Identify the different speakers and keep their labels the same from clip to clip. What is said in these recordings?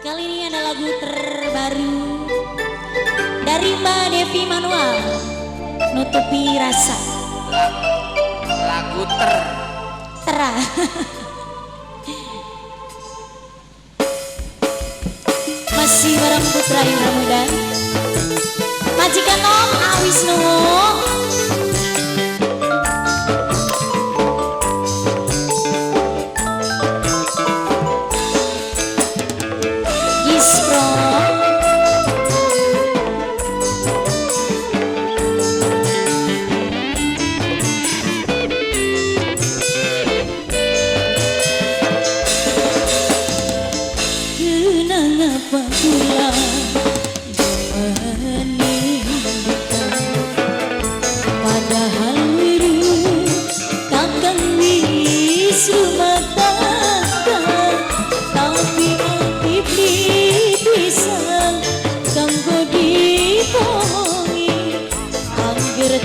Speaker 1: Kali ini ada lagu terbaru dari Mbak Devi Manual, Nutupi Rasa.
Speaker 2: Lagu
Speaker 1: Tera. Masih bareng Putra Indra Muda, majikan Om Awis Nungu.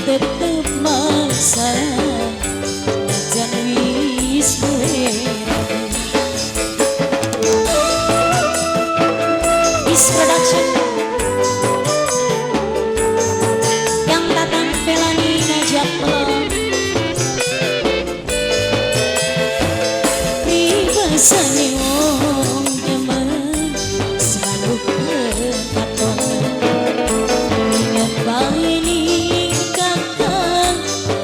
Speaker 1: Tetep maksa jangan wis Is Production yang datang Felani ngajak pelong ribasane wong temen selalu kekaton ingat baik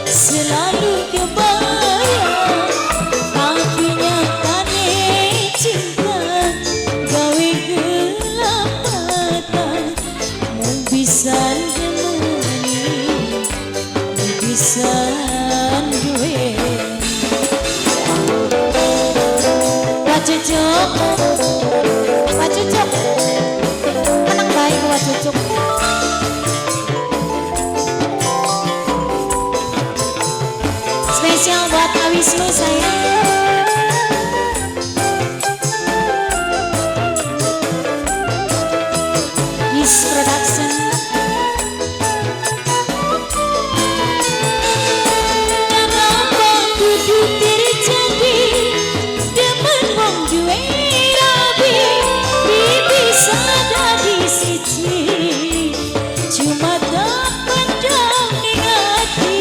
Speaker 1: selalu kebayang tapi nyatane cinta gawe gelap mata mau bisa nemeni bisa duwe wacucuk menang baik wacucuk. Spesial buat Awisnu sayang. Is Production. Kenapa kudu terjadi demen wong duwe rabi bisa dadi siji cuma tak pandang ning ati.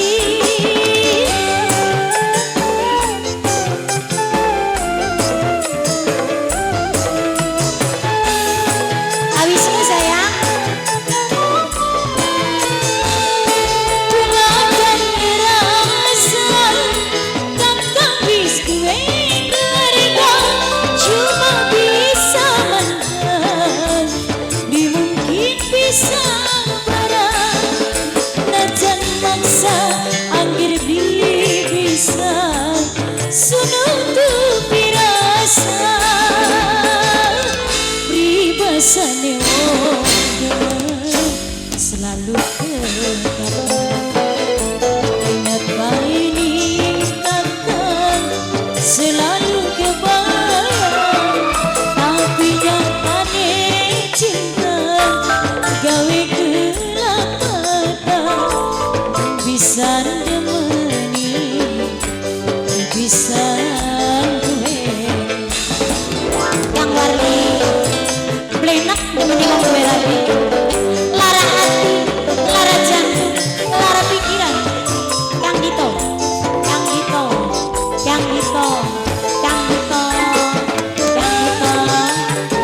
Speaker 1: Awisnu sayang. Bukan rasa tentang wis gue keluarga cuma bisa menang dimungkin bisa barang najan maksa anggir bisa sunutupi rasa pribasane wong selalu kekaton ingat baik ingatan selalu kebayang tapi nyatane cinta gawe gelap mata bisa nemeni bisa duwe yang warni blenak nemeni wong duwe rapi lara hati lara jantung lara pikiran yang gitu yang gitu yang gitu yang gitu yang gitu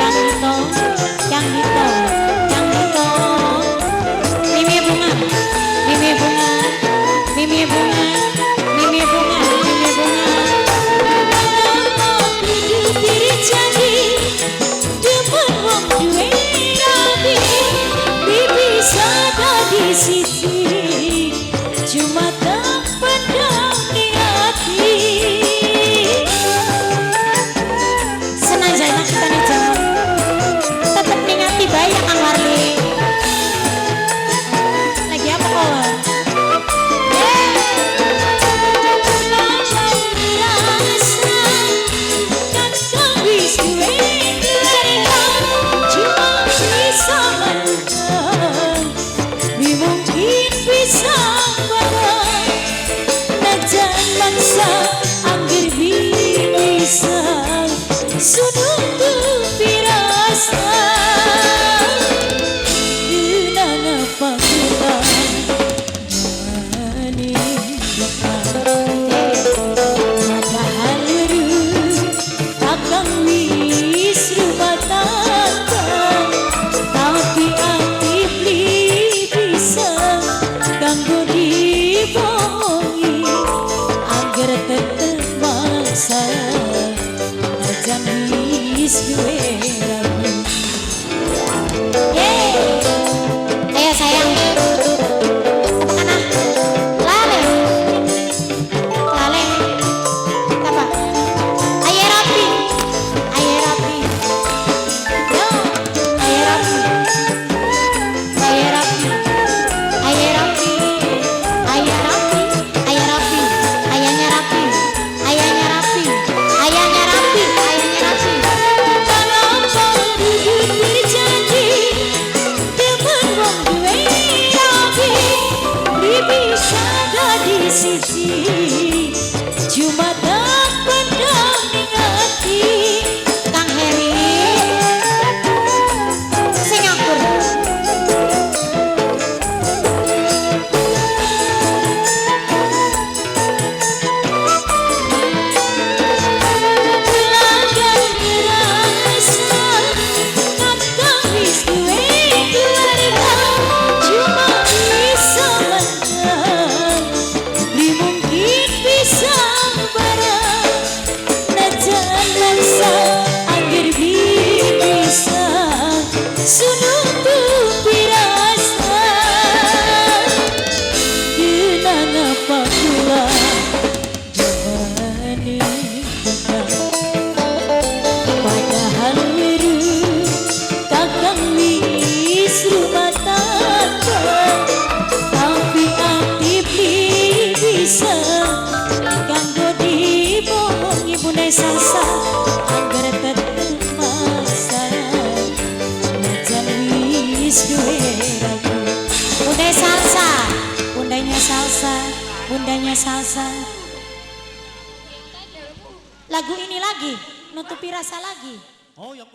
Speaker 1: yang gitu yang gitu yang gitu mimi bunga mimi bunga mimi bunga mimi bunga mimi bunga hidup diri jadi demen wong duwe rabi bisa dadi siji cuma tak pandang ning ati senajan kita nih jangan tetep ning ati bae ya Kang Warli lagi apa kok bisa barang najan maksa anggir bisa sunutupi rasa wis duwe ragu. Ayo sayang. Apa kana? Lale. Apa? Ayo rapi. Ayo rapi. Yo, ayo rapi. Ayo rapi. Ayo rapi. Ayo rapi. Ayo rapi. Ayahnya rapi. Ayahnya rapi. Ayahnya rapi. Ayahnya rapi. Kalau berduduk berjanji teman wong duwe rapi, bisa di sisi cuma tak pendamping hati. Kang Heri Singapura. Salsa anggar tetep masalah najan wis duwe ragu. Bunda salsa, bundanya salsa, bundanya salsa. Lagu ini lagi, nutupi rasa lagi. Oh, yang